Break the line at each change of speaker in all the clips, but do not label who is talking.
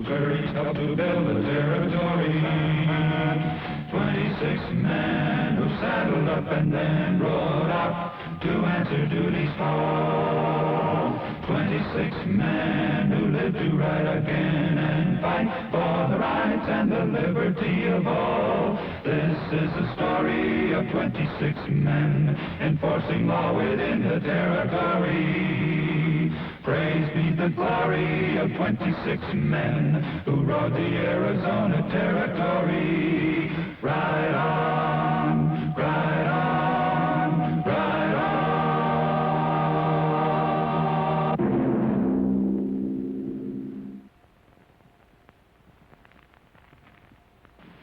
courage helped to build the territory. 26 men who saddled up and then rode out to answer duty's call. 26 men who lived to ride again and fight for the rights and the liberty of all. This is the story of 26 men enforcing law within the territory. Praise be the glory of 26 men who rode the Arizona territory. Ride on, ride on, ride on.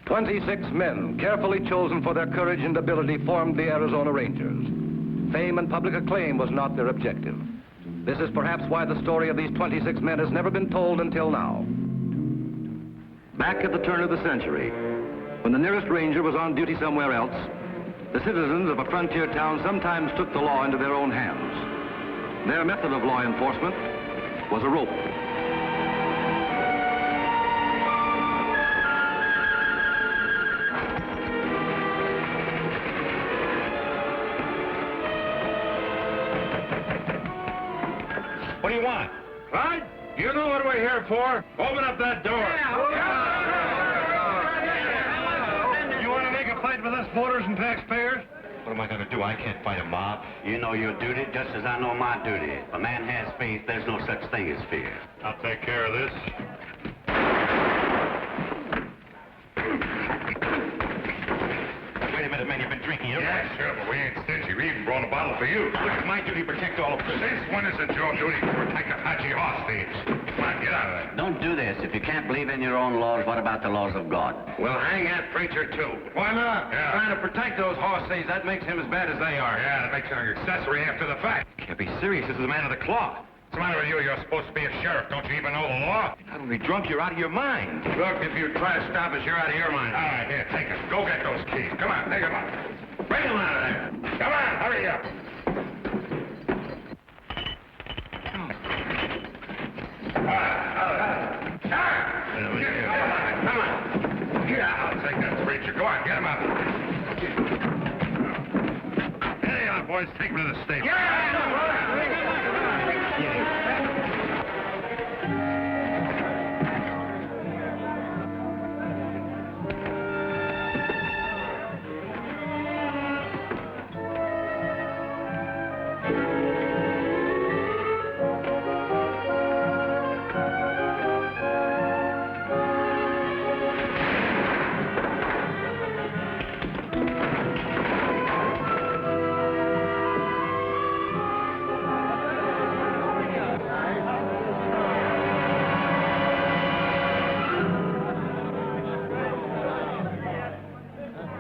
26 men, carefully chosen for their courage and ability, formed the Arizona Rangers. Fame and public acclaim was not their objective. This is perhaps why the story of these 26 men has never been told until now. Back at the turn of the century, when the nearest ranger was on duty somewhere else, the citizens of a frontier town sometimes took the law into their own hands. Their method of law enforcement was a rope.
What do you want? What? You know what we're here for? Open up that door. You want to make a fight with us voters and taxpayers? What am I going to do? I can't fight a mob.
You know your duty just as I know my duty. If a man has faith, there's no such thing as fear.
I'll take care of this.
Wait a minute, man. You've been drinking.
Yeah, sure, but we ain't stingy. We even brought a bottle for you.
Look, it's my duty to protect all of us.
Since when is it your duty to protect Apache horse thieves? Come on, get out of there.
Don't do this. If you can't believe in your own laws, what about the laws of God?
Well, hang that preacher, too.
Why not?
Yeah.
Trying to protect those horse thieves, that makes him as bad as they are.
Yeah, that makes it an accessory after the fact.
Can't be serious. This is a man of the cloth.
What's the matter with you? You're supposed to be a sheriff. Don't you even know the law?
Not only drunk, you're out of your mind.
Look, if you try to stop us, you're out of your mind. All right, here, take it. Go get those keys. Come on, take them out. Bring them out of there. Come on, hurry up. Come on. Yeah, I'll take that preacher. Go on, get him out. Hey, on, boys, take him to the station.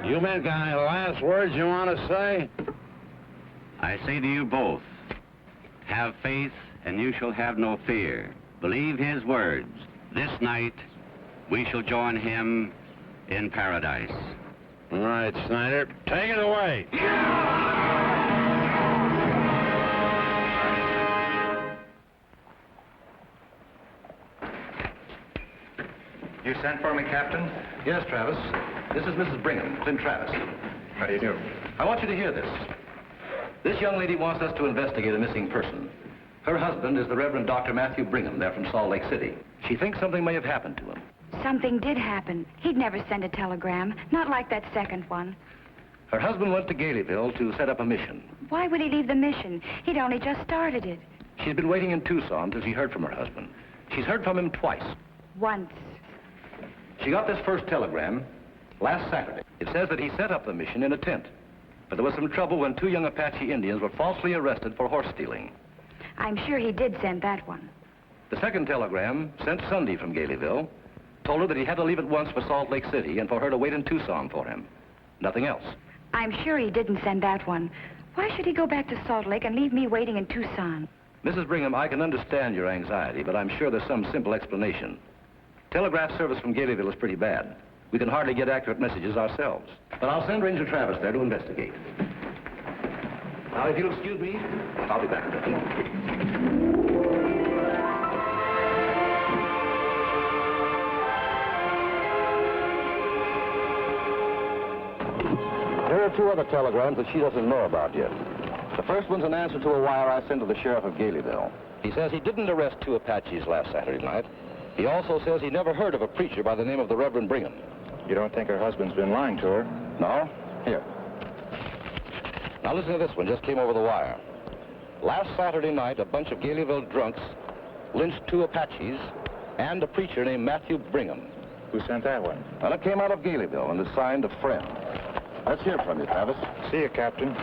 You men got any last words you want to say?
I say to you both, have faith and you shall have no fear. Believe his words. This night we shall join him in paradise.
All right, Snyder, take it away.
You sent for me, Captain? Yes, Travis. This is Mrs. Brigham, Clint Travis.
How do you do?
I want you to hear this. This young lady wants us to investigate a missing person. Her husband is the Reverend Dr. Matthew Brigham, there from Salt Lake City. She thinks something may have happened to him.
Something did happen. He'd never send a telegram, not like that second one.
Her husband went to Galeyville to set up a mission.
Why would he leave the mission? He'd only just started it.
She's been waiting in Tucson till she heard from her husband. She's heard from him twice.
Once.
She got this first telegram last Saturday. It says that he set up the mission in a tent. But there was some trouble when 2 young Apache Indians were falsely arrested for horse stealing.
I'm sure he did send that one.
The second telegram, sent Sunday from Galeyville, told her that he had to leave at once for Salt Lake City and for her to wait in Tucson for him. Nothing else.
I'm sure he didn't send that one. Why should he go back to Salt Lake and leave me waiting in Tucson?
Mrs. Brigham, I can understand your anxiety, but I'm sure there's some simple explanation. Telegraph service from Galeyville is pretty bad. We can hardly get accurate messages ourselves. But I'll send Ranger Travis there to investigate. Now, if you'll excuse me, I'll be back in just a moment. two other telegrams that she doesn't know about yet. The first one's an answer to a wire I sent to the sheriff of Galeyville. He says he didn't arrest two Apaches last Saturday night. He also says he never heard of a preacher by the name of the Reverend Brigham.
You don't think her husband's been lying to her?
No? Here. Now listen to this one, just came over the wire. Last Saturday night, a bunch of Galeyville drunks lynched two Apaches and a preacher named Matthew Brigham.
Who sent that one?
Well, it came out of Galeyville and is signed a friend. Let's hear from you, Travis.
See you, Captain.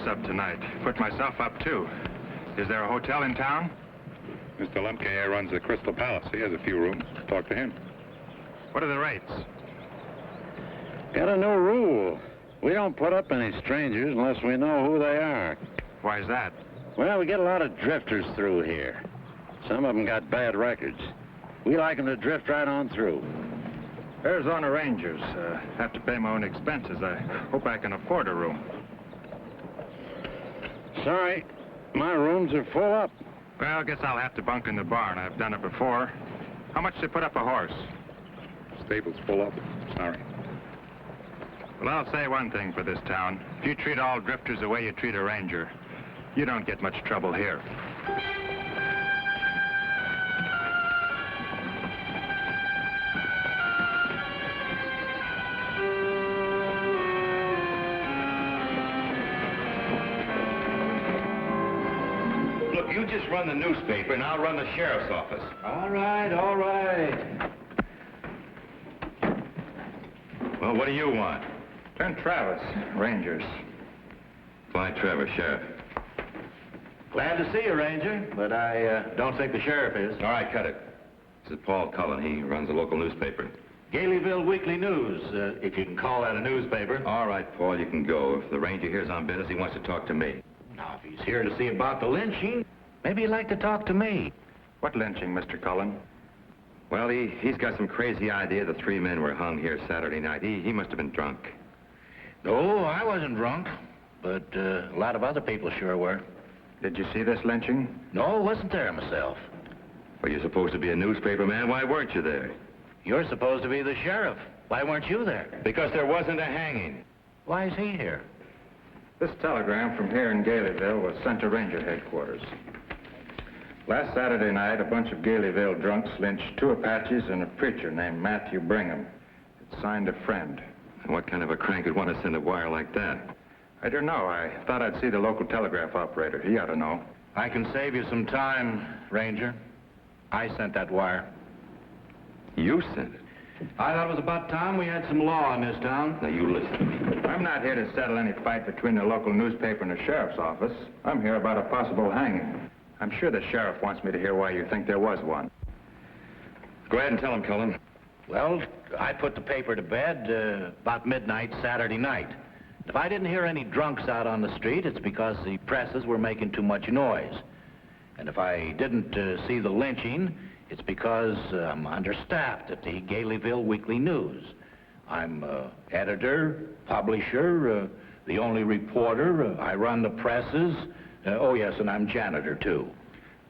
Up tonight. Put myself up, too. Is there a hotel in town?
Mr. Lemke here runs the Crystal Palace. He has a few rooms. Talk to him.
What are the rates?
Got a new rule. We don't put up any strangers unless we know who they are.
Why is that?
Well, we get a lot of drifters through here. Some of them got bad records. We like them to drift right on through.
Arizona Rangers. Have to pay my own expenses. I hope I can afford a room.
Sorry, my rooms are full up.
Well, I guess I'll have to bunk in the barn. I've done it before. How much to put up a horse?
Stable's full up. Sorry.
Well, I'll say one thing for this town. If you treat all drifters the way you treat a ranger, you don't get much trouble here.
You just run the newspaper, and I'll run the sheriff's office.
All right, all right.
Well, what do you want?
Ben Travis, Rangers.
Clyde Trevor, Sheriff.
Glad to see you, Ranger, but I don't think the sheriff is.
All right, cut it. This is Paul Cullen. He runs the local newspaper.
Galeyville Weekly News, if you can call that a newspaper.
All right, Paul, you can go. If the ranger here's on business, he wants to talk to me.
Now, if he's here to see about the lynching, maybe he'd like to talk to me.
What lynching, Mr. Cullen?
Well, he's got some crazy idea the three men were hung here Saturday night. He must have been drunk.
No, I wasn't drunk, but a lot of other people sure were.
Did you see this lynching?
No, wasn't there myself.
Well, you're supposed to be a newspaper man. Why weren't you there?
You're supposed to be the sheriff. Why weren't you there?
Because there wasn't a hanging.
Why is he here?
This telegram from here in Galeyville was sent to Ranger headquarters. Last Saturday night, a bunch of Galeyville drunks lynched two Apaches and a preacher named Matthew Brigham. It signed a friend.
And what kind of a crank would want to send a wire like that?
I don't know. I thought I'd see the local telegraph operator. He ought to know.
I can save you some time, Ranger. I sent that wire.
You sent it?
I thought it was about time we had some law in this town.
Now, you listen to me.
I'm not here to settle any fight between the local newspaper and the sheriff's office. I'm here about a possible hanging. I'm sure the sheriff wants me to hear why you think there was one.
Go ahead and tell him, Cullen.
Well, I put the paper to bed about midnight Saturday night. If I didn't hear any drunks out on the street, it's because the presses were making too much noise. And if I didn't see the lynching, it's because I'm understaffed at the Galeyville Weekly News. I'm editor, publisher, the only reporter. I run the presses. Oh, yes, and I'm janitor, too.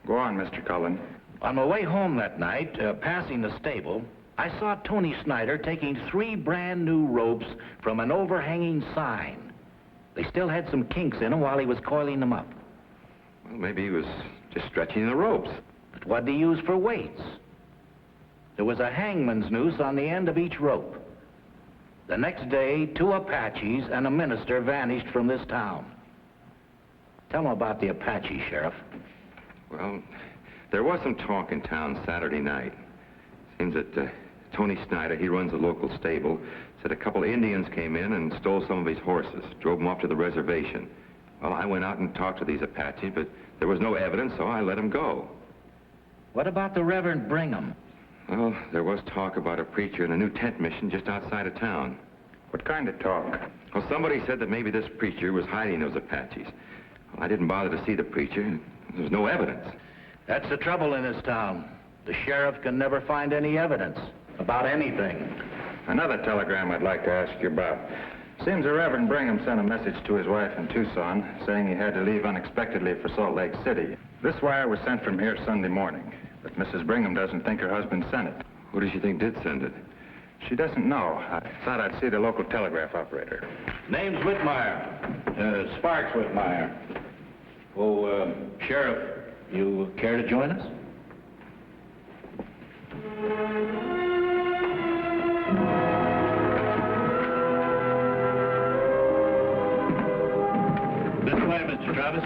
Go on, Mr. Cullen.
On my way home that night, passing the stable, I saw Tony Snyder taking 3 brand new ropes from an overhanging sign. They still had some kinks in them while he was coiling them up.
Well, maybe he was just stretching the ropes.
But what'd he use for weights? There was a hangman's noose on the end of each rope. The next day, 2 Apaches and a minister vanished from this town. Tell them about the Apache, Sheriff.
Well, there was some talk in town Saturday night. Seems that Tony Snyder, he runs a local stable, said a couple of Indians came in and stole some of his horses, drove them off to the reservation. Well, I went out and talked to these Apaches, but there was no evidence, so I let them go.
What about the Reverend Brigham?
Well, there was talk about a preacher in a new tent mission just outside of town.
What kind of talk?
Well, somebody said that maybe this preacher was hiding those Apaches. Well, I didn't bother to see the preacher. There was no evidence.
That's the trouble in this town. The sheriff can never find any evidence about anything.
Another telegram I'd like to ask you about. Seems the Reverend Brigham sent a message to his wife in Tucson saying he had to leave unexpectedly for Salt Lake City. This wire was sent from here Sunday morning, but Mrs. Brigham doesn't think her husband sent it.
Who does she think did send it?
She doesn't know. I thought I'd see the local telegraph operator.
Name's Whitmire. Sparks Whitmire. Oh, Sheriff, you care to join us? This way, Mr. Travis.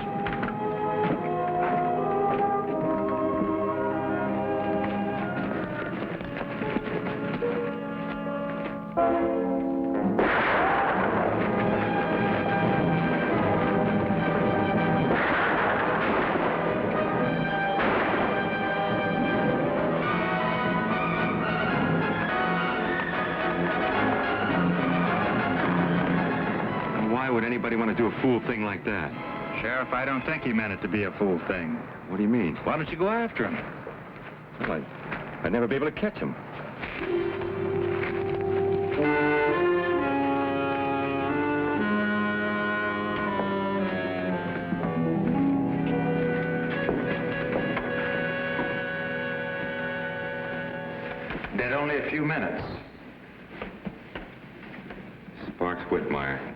Why would anybody want to do a fool thing like that?
Sheriff, I don't think he meant it to be a fool thing.
What do you mean?
Why don't you go after him?
Well, I'd never be able to catch him.
Dead only a few minutes.
Sparks Whitmire.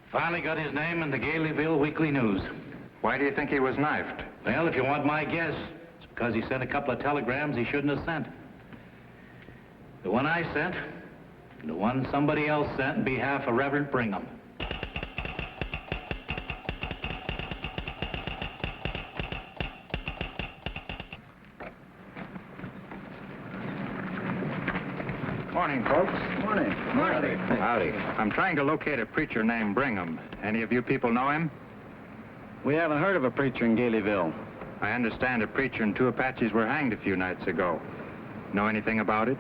Finally got his name in the Galeyville Weekly News.
Why do you think he was knifed?
Well, if you want my guess, it's because he sent a couple of telegrams he shouldn't have sent. The one I sent, and the one somebody else sent on behalf of Reverend Brigham.
Morning, folks.
Morning.
Howdy. I'm trying to locate a preacher named Brigham. Any of you people know him?
We haven't heard of a preacher in Galeyville.
I understand a preacher and 2 Apaches were hanged a few nights ago. Know anything about it?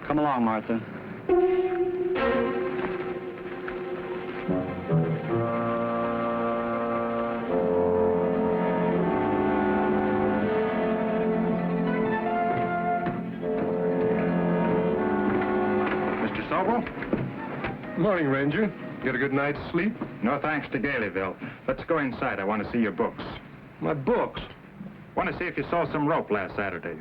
Come along, Martha.
Mr. Sobel?
Morning, Ranger. Get a good night's sleep?
No thanks to Galeyville. Let's go inside. I want to see your books.
My books?
Want to see if you saw some rope last Saturday.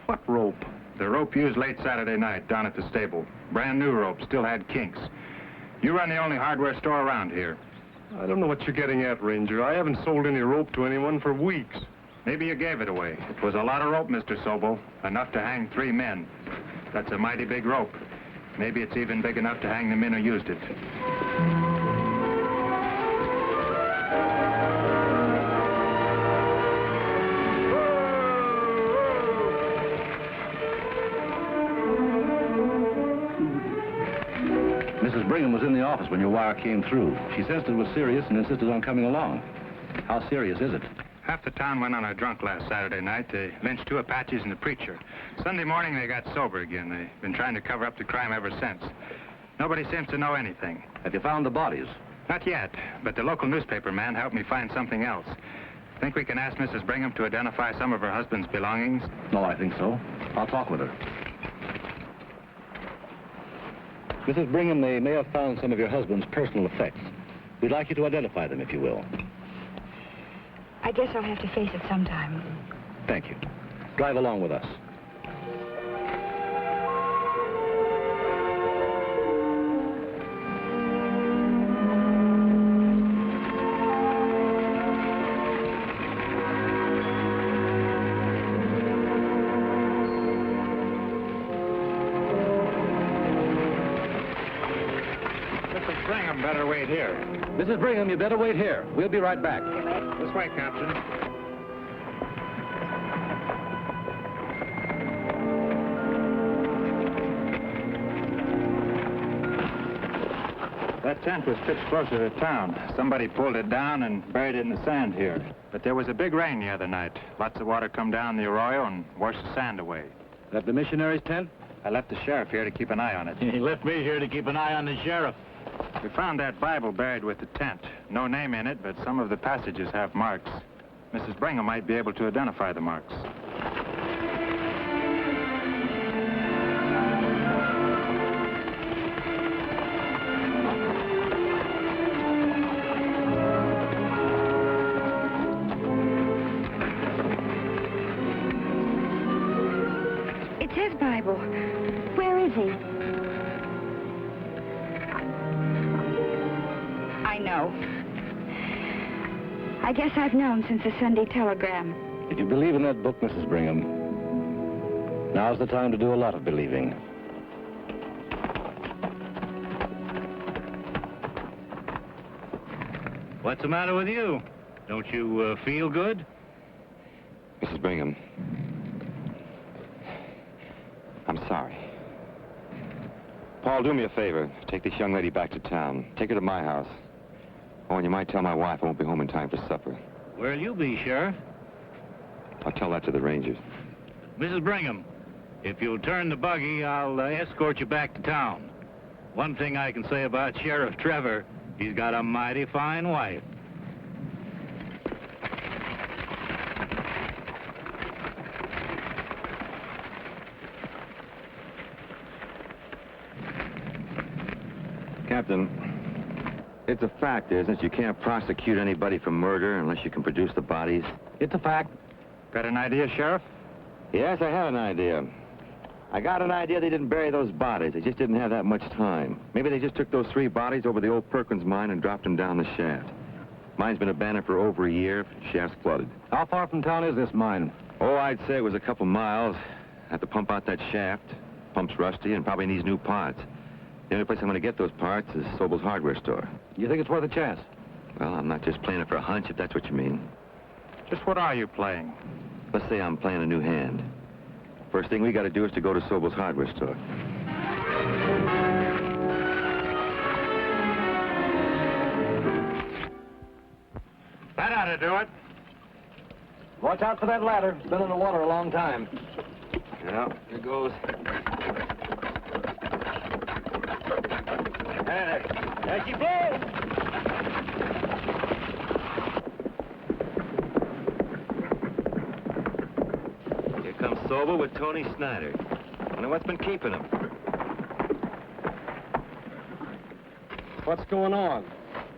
What rope?
The rope used late Saturday night down at the stable. Brand new rope, still had kinks. You run the only hardware store around here.
I don't know what you're getting at, Ranger. I haven't sold any rope to anyone for weeks.
Maybe you gave it away. It was a lot of rope, Mr. Sobel. Enough to hang 3 men. That's a mighty big rope. Maybe it's even big enough to hang the men who used it.
Mrs. Brigham was in the office when your wire came through. She sensed it was serious and insisted on coming along. How serious is it?
Half the town went on a drunk last Saturday night. They lynched 2 Apaches and a preacher. Sunday morning, they got sober again. They've been trying to cover up the crime ever since. Nobody seems to know anything.
Have you found the bodies?
Not yet, but the local newspaper man helped me find something else. Think we can ask Mrs. Brigham to identify some of her husband's belongings?
No, I think so. I'll talk with her. Mrs. Brigham, they may have found some of your husband's personal effects. We'd like you to identify them, if you will.
I guess I'll have to face it sometime.
Thank you. Drive along with us.
Mrs. Brigham better wait here.
Mrs. Brigham, you better wait here. We'll be right back.
This way, Captain. That tent was pitched closer to town. Somebody pulled it down and buried it in the sand here. But there was a big rain the other night. Lots of water come down the arroyo and washed the sand away.
That the missionary's tent?
I left the sheriff here to keep an eye on it.
He left me here to keep an eye on the sheriff.
We found that Bible buried with the tent. No name in it, but some of the passages have marks. Mrs. Brigham might be able to identify the marks.
It's his Bible. Where is he? I know. I guess I've known since the Sunday telegram.
If you believe in that book, Mrs. Brigham, now's the time to do a lot of believing.
What's the matter with you? Don't you feel good?
Mrs. Brigham, I'm sorry. Paul, do me a favor. Take this young lady back to town. Take her to my house. Oh, and you might tell my wife I won't be home in time for supper.
Where'll you be, Sheriff?
I'll tell that to the Rangers.
Mrs. Brigham, if you'll turn the buggy, I'll escort you back to town. One thing I can say about Sheriff Trevor, he's got a mighty fine wife.
Captain, it's a fact, isn't it? You can't prosecute anybody for murder unless you can produce the bodies.
It's a fact.
Got an idea, Sheriff?
Yes, I have an idea. I got an idea they didn't bury those bodies. They just didn't have that much time. Maybe they just took those 3 bodies over the old Perkins mine and dropped them down the shaft. Mine's been abandoned for over a year. Shaft's flooded.
How far from town is this mine?
Oh, I'd say it was a couple miles. Have to pump out that shaft. Pump's rusty and probably needs new parts. The only place I'm going to get those parts is Sobel's hardware store.
You think it's worth a chance?
Well, I'm not just playing it for a hunch, if that's what you mean.
Just what are you playing?
Let's say I'm playing a new hand. First thing we got to do is to go to Sobel's hardware store.
That ought to do it.
Watch out for that ladder. It's been in the water a long time.
Yeah, here goes.
There she blows!
Here comes Sobel with Tony Snyder. Wonder what's been keeping him.
What's going on?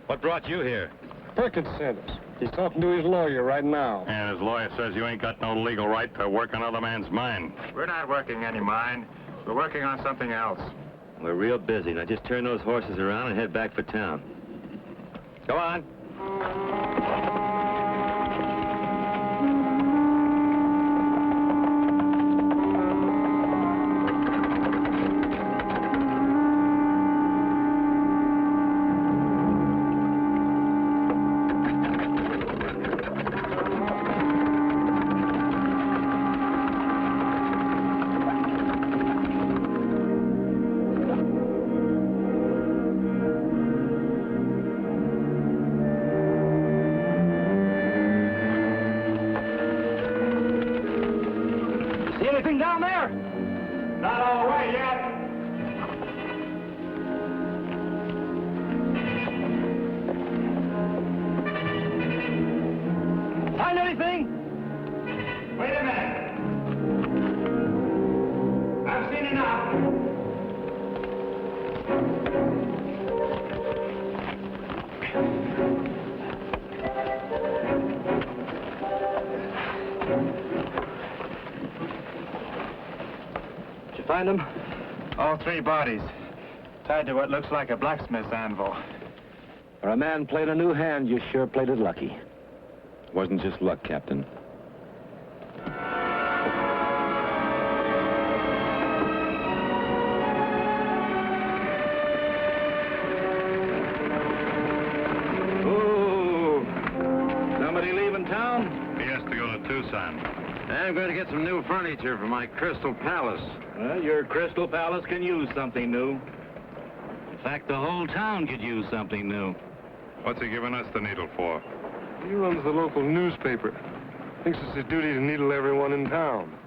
What brought you here?
Perkins sent us. He's talking to his lawyer right now.
And his lawyer says you ain't got no legal right to work on another man's mine.
We're not working any mine. We're working on something else.
We're real busy. Now just turn those horses around and head back for town. Go on.
Down there!
Not all the way yet.
Find anything?
Wait a minute. I've seen enough.
Find them?
All 3 bodies. Tied to what looks like a blacksmith's anvil.
For a man played a new hand, you sure played it lucky.
Wasn't just luck, Captain.
Ooh. Somebody leaving town?
He has to go to Tucson.
I'm going to get some new furniture for my Crystal Palace.
Well, your Crystal Palace can use something new. In fact, the whole town could use something new.
What's he giving us the needle for?
He runs the local newspaper. Thinks it's his duty to needle everyone in town.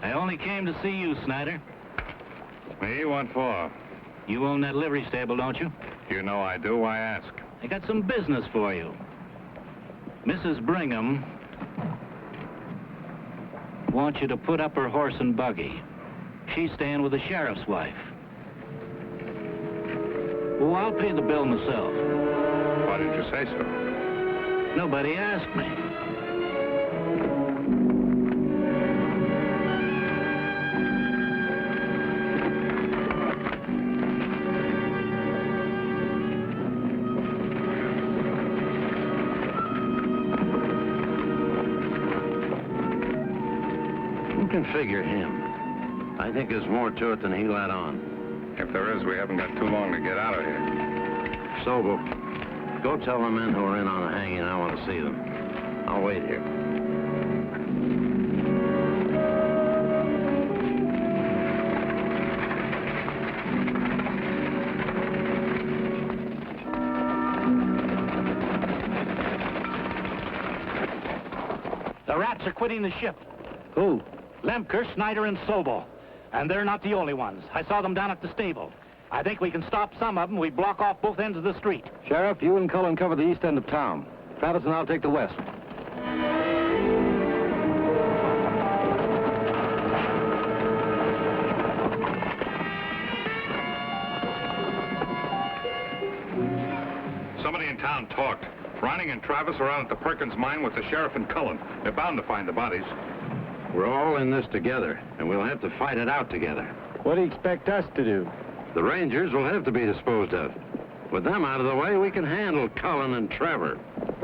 I only came to see you, Snyder.
Me? What for?
You own that livery stable, don't you?
You know I do. Why ask?
I got some business for you. Mrs. Brigham wants you to put up her horse and buggy. She's staying with the sheriff's wife. Oh, I'll pay the bill myself.
Why didn't you say so?
Nobody asked me.
Who can figure him? I think there's more to it than he let on.
If there is, we haven't got too long to get out of here.
Sobel, go tell the men who are in on the hanging I want to see them. I'll wait here.
The rats are quitting the ship.
Who?
Lemker, Snyder, and Sobel. And they're not the only ones. I saw them down at the stable. I think we can stop some of them. We block off both ends of the street.
Sheriff, you and Cullen cover the east end of town. Travis and I'll take the west.
Somebody in town talked. Ronning and Travis are out at the Perkins mine with the sheriff and Cullen. They're bound to find the bodies.
We're all in this together, and we'll have to fight it out together.
What do you expect us to do?
The Rangers will have to be disposed of. With them out of the way, we can handle Cullen and Trevor.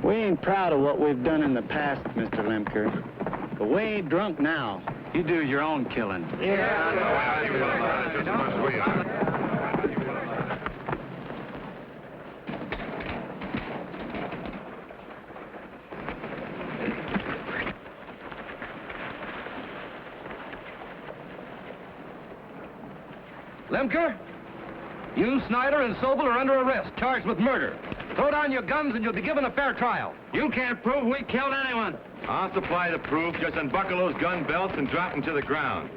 We ain't proud of what we've done in the past, Mr. Lemker. But we ain't drunk now.
You do your own killing.
Lemker, you, Snyder, and Sobel are under arrest, charged with murder. Throw down your guns and you'll be given a fair trial.
You can't prove we killed anyone. I'll supply the proof. Just unbuckle those gun belts and drop them to the ground.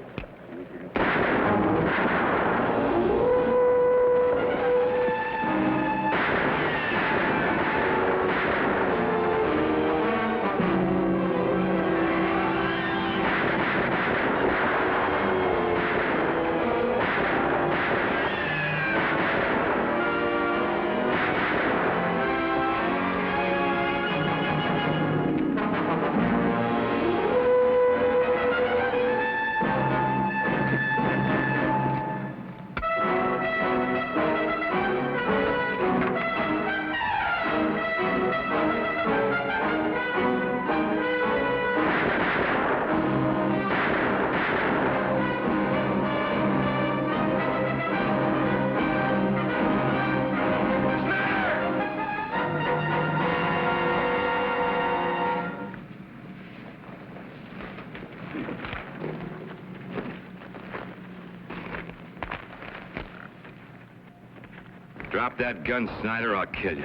Drop that gun, Snyder, I'll kill you.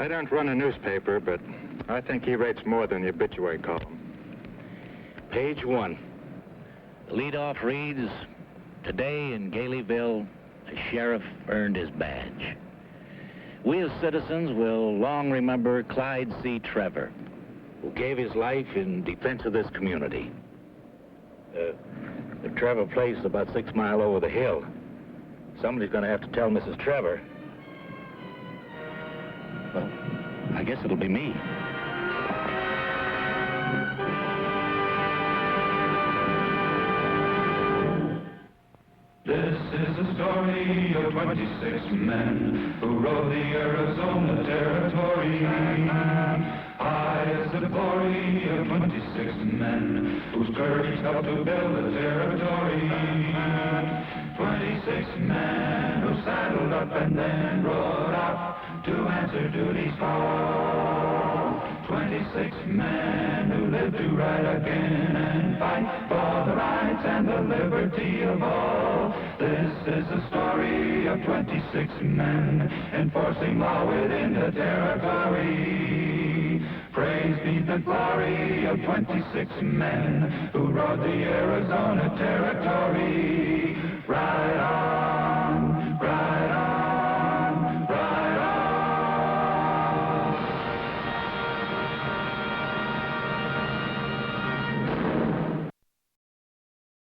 I don't run a newspaper, but I think he rates more than the obituary column.
Page 1. The leadoff reads, "Today in Galeyville, a sheriff earned his badge. We as citizens will long remember Clyde C. Trevor, who gave his life in defense of this community." The Trevor place is about 6 miles over the hill. Somebody's going to have to tell Mrs. Trevor. Well, I guess it'll be me.
the story of 26 men who rode the Arizona Territory. High is the glory of 26 men whose courage helped to build the territory. 26 men who saddled up and then rode out to answer duty's call. 26 men who lived to ride again and fight for the rights and the liberty of all. This is the story of 26 men enforcing law within the territory. Praise be the glory of 26 men who rode the Arizona Territory.